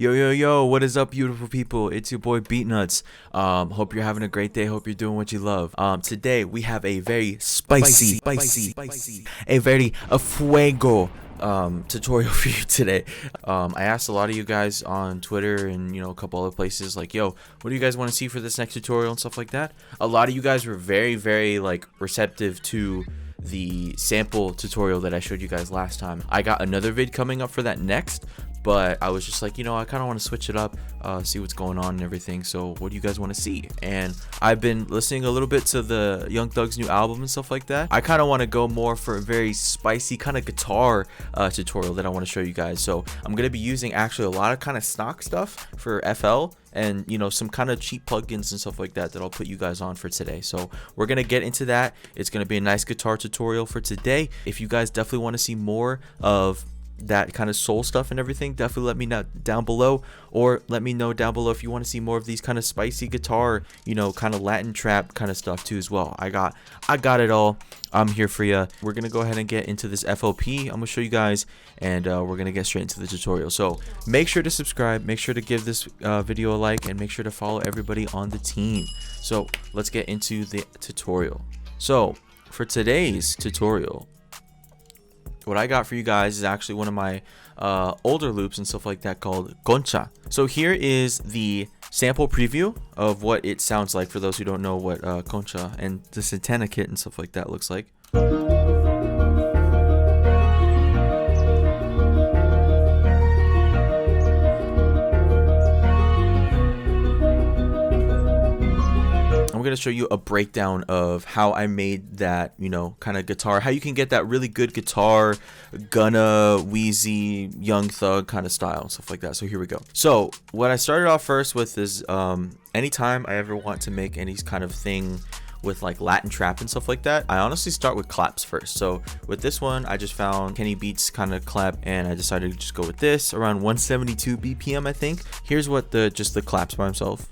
Yo, yo, yo, what is up, beautiful people? It's your boy Beatnuts. Hope you're having a great day. Hope you're doing what you love. Today we have a very spicy, a very a fuego tutorial for you today. I asked a lot of you guys on Twitter and a couple other places like, yo, what do you guys want to see for this next tutorial and stuff like that. A lot of you guys were very like receptive to the sample tutorial that I showed you guys last time. I got another vid coming up for that next, but I was just like, I kind of want to switch it up, see what's going on and everything. So what do you guys want to see? And I've been listening a little bit to the Young Thug's new album and stuff like that. I kind of want to go more for a very spicy kind of guitar tutorial that I want to show you guys. So I'm going to be using actually a lot of kind of stock stuff for FL and some kind of cheap plugins and stuff like that I'll put you guys on for today. So we're going to get into that. It's going to be a nice guitar tutorial for today. If you guys definitely want to see more of that kind of soul stuff and everything, definitely let me know down below, or let me know down below if you want to see more of these kind of spicy guitar, kind of Latin trap kind of stuff too as well. I got it all. I'm here for you. We're gonna go ahead and get into this FOP. I'm gonna show you guys, and we're gonna get straight into the tutorial. So make sure to subscribe, make sure to give this video a like, and make sure to follow everybody on the team. So let's get into the tutorial. So for today's tutorial, what I got for you guys is actually one of my older loops and stuff like that called Concha. So here is the sample preview of what it sounds like for those who don't know what Concha and the Santana kit and stuff like that looks like. I'm going to show you a breakdown of how I made that, kind of guitar, how you can get that really good guitar, Gunna, Wheezy, Young Thug kind of style and stuff like that. So here we go. So what I started off first with is anytime I ever want to make any kind of thing with like Latin trap and stuff like that, I honestly start with claps first. So with this one, I just found Kenny Beats kind of clap, and I decided to just go with this around 172 BPM, I think. Here's what just the claps by himself.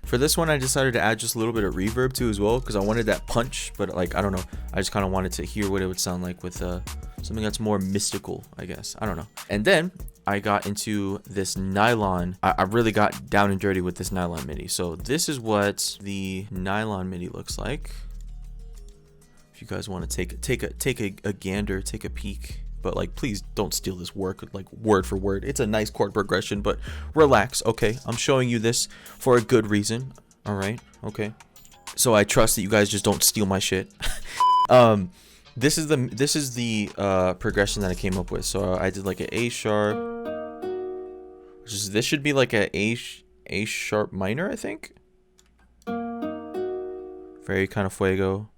For this one, I decided to add just a little bit of reverb too as well, because I wanted that punch, but like, I don't know, I just kind of wanted to hear what it would sound like with something that's more mystical, I guess. I don't know. And then I got into this nylon. I really got down and dirty with this nylon MIDI. So this is what the nylon MIDI looks like. If you guys want to take a gander, take a peek. But like, please don't steal this work like word for word. It's a nice chord progression, but relax. Okay, I'm showing you this for a good reason. All right, okay. So I trust that you guys just don't steal my shit. This is the progression that I came up with. So I did like an A sharp, this should be like a A sharp minor, I think. Very kind of fuego.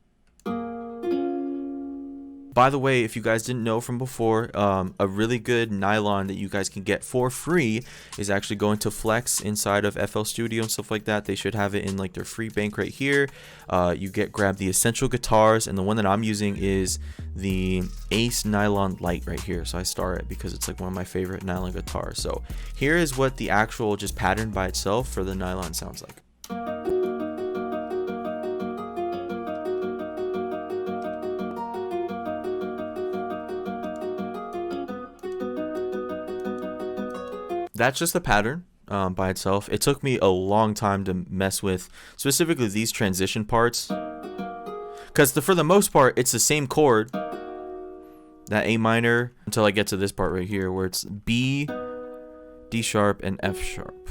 By the way, if you guys didn't know from before, a really good nylon that you guys can get for free is actually going to Flex inside of FL Studio and stuff like that. They should have it in like their free bank right here. You grab the Essential Guitars, and the one that I'm using is the Ace Nylon Light right here. So I star it because it's like one of my favorite nylon guitars. So here is what the actual just pattern by itself for the nylon sounds like. That's just the pattern by itself. It took me a long time to mess with specifically these transition parts, because for the most part it's the same chord, that A minor, until I get to this part right here where it's B, D sharp, and F sharp.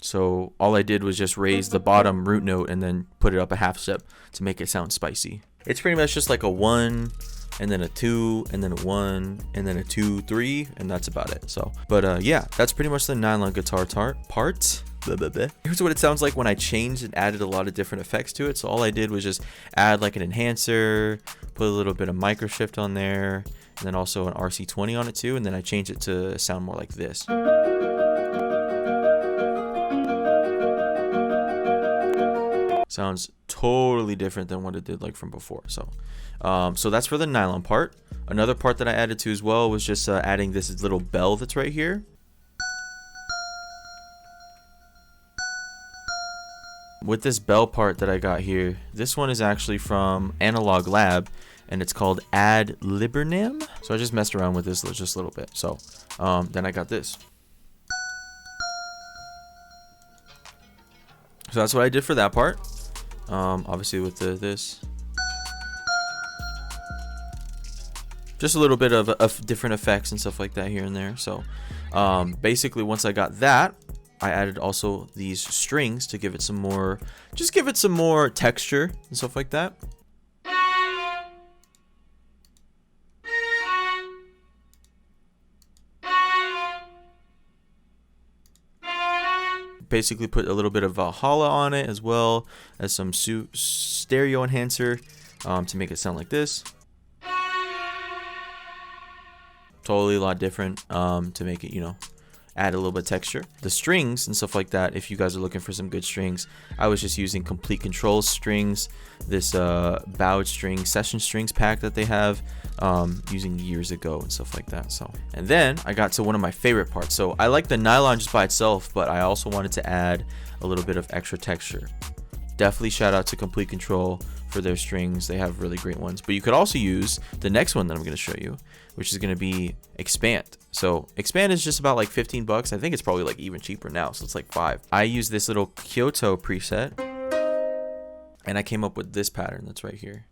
So all I did was just raise the bottom root note and then put it up a half step to make it sound spicy. It's pretty much just like a 1 and then a 2 and then a 1 and then a 2 3, and that's about it. So but yeah, that's pretty much the nylon guitar part. Here's what it sounds like when I changed and added a lot of different effects to it. So all I did was just add like an enhancer, put a little bit of micro shift on there, and then also an RC20 on it too, and then I changed it to sound more like this. Sounds totally different than what it did like from before. So so that's for the nylon part. Another part that I added to as well was just adding this little bell that's right here. With this bell part that I got here, this one is actually from Analog Lab, and it's called Ad Libernum. So I just messed around with this just a little bit. So then I got this. So that's what I did for that part. Obviously with this. Just a little bit of different effects and stuff like that here and there. So basically once I got that, I added also these strings to give it some more, just give it some more texture and stuff like that. Basically put a little bit of Valhalla on it, as well as some stereo enhancer to make it sound like this. Totally a lot different to make it, you know, add a little bit of texture. The strings and stuff like that, if you guys are looking for some good strings, I was just using Complete Control strings, this bowed string session strings pack that they have, using years ago and stuff like that. So, and then I got to one of my favorite parts. So I like the nylon just by itself, but I also wanted to add a little bit of extra texture. Definitely shout out to Complete Control for their strings. They have really great ones. But you could also use the next one that I'm going to show you, which is going to be Expand. So Expand is just about like 15 bucks. I think it's probably like even cheaper now, so it's like 5. I use this little Kyoto preset, and I came up with this pattern that's right here.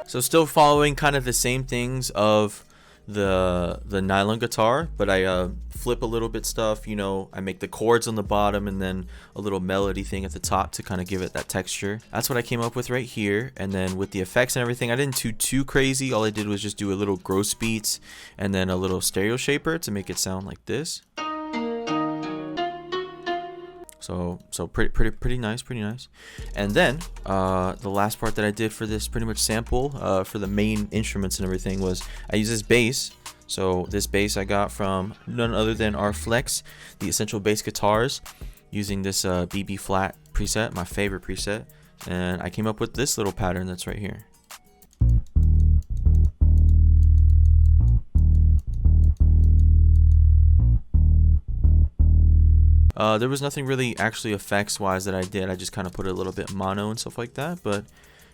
So still following kind of the same things of the nylon guitar, but I flip a little bit stuff, you know, I make the chords on the bottom and then a little melody thing at the top to kind of give it that texture. That's what I came up with right here. And then with the effects and everything, I didn't do too crazy. All I did was just do a little gross beats and then a little stereo shaper to make it sound like this. So pretty nice. And then the last part that I did for this pretty much sample for the main instruments and everything was I use this bass. So this bass I got from none other than our Flex, the Essential Bass Guitars, using this BB Flat preset, my favorite preset, and I came up with this little pattern that's right here. There was nothing really actually effects wise that I did. I just kind of put a little bit mono and stuff like that. But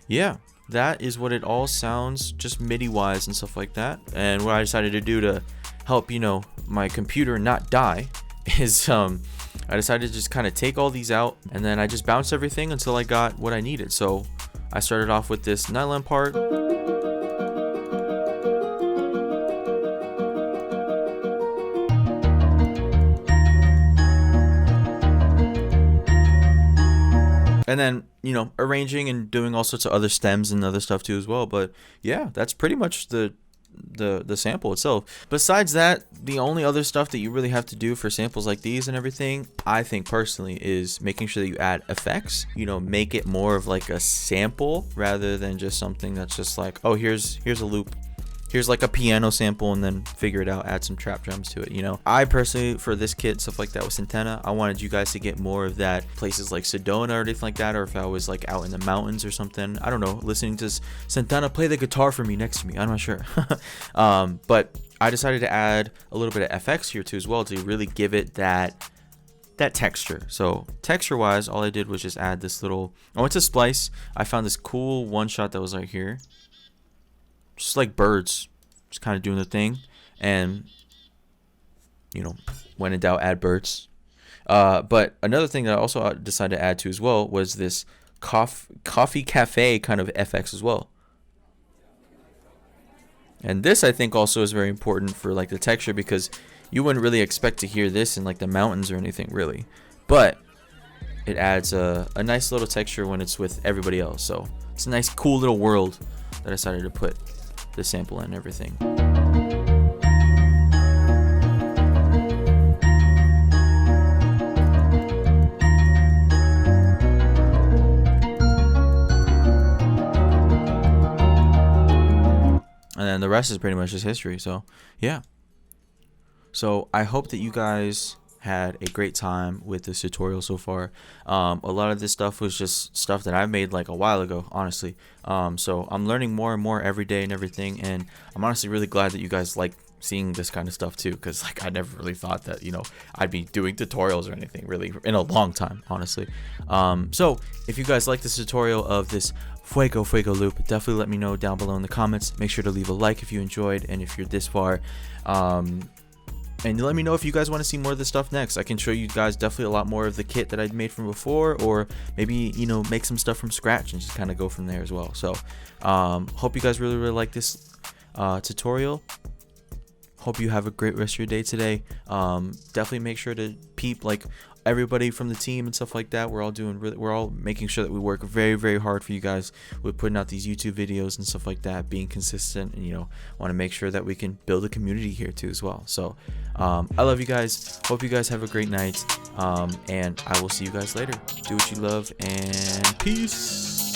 yeah, that is what it all sounds, just MIDI wise and stuff like that. And what I decided to do to help, you know, my computer not die is I decided to just kind of take all these out, and then I just bounced everything until I got what I needed. So I started off with this nylon part. And then, you know, arranging and doing all sorts of other stems and other stuff too as well. But yeah, that's pretty much the sample itself. Besides that, the only other stuff that you really have to do for samples like these and everything, I think personally, is making sure that you add effects. You know, make it more of like a sample rather than just something that's just like, oh, here's a loop. Here's like a piano sample, and then figure it out, add some trap drums to it, you know. I personally, for this kit, stuff like that with Santana, I wanted you guys to get more of that places like Sedona or anything like that, or if I was like out in the mountains or something, I don't know, listening to Santana play the guitar for me next to me, I'm not sure. But I decided to add a little bit of FX here too as well to really give it that texture. So texture wise, all I did was just add this little, I went to Splice, I found this cool one shot that was right here. Just like birds, just kind of doing the thing, and you know, when in doubt, add birds. But another thing that I also decided to add to as well was this coffee cafe kind of FX as well. And this I think also is very important for like the texture, because you wouldn't really expect to hear this in like the mountains or anything really, but it adds a nice little texture when it's with everybody else. So it's a nice cool little world that I decided to put the sample and everything. And then the rest is pretty much just history. So yeah, so I hope that you guys had a great time with this tutorial so far. A lot of this stuff was just stuff that I made like a while ago, honestly. So I'm learning more and more every day and everything, and I'm honestly really glad that you guys like seeing this kind of stuff too, because like I never really thought that, you know, I'd be doing tutorials or anything really in a long time, honestly. So if you guys like this tutorial of this Fuego loop, definitely let me know down below in the comments. Make sure to leave a like if you enjoyed, and if you're this far, and let me know if you guys want to see more of this stuff next. I can show you guys definitely a lot more of the kit that I'd made from before, or maybe, you know, make some stuff from scratch and just kind of go from there as well. So hope you guys really like this tutorial. Hope you have a great rest of your day today. Definitely make sure to peep like everybody from the team and stuff like that. We're all making sure that we work very hard for you guys with putting out these YouTube videos and stuff like that, being consistent, and, you know, want to make sure that we can build a community here too as well. So I love you guys. Hope you guys have a great night, and I will see you guys later. Do what you love, and peace.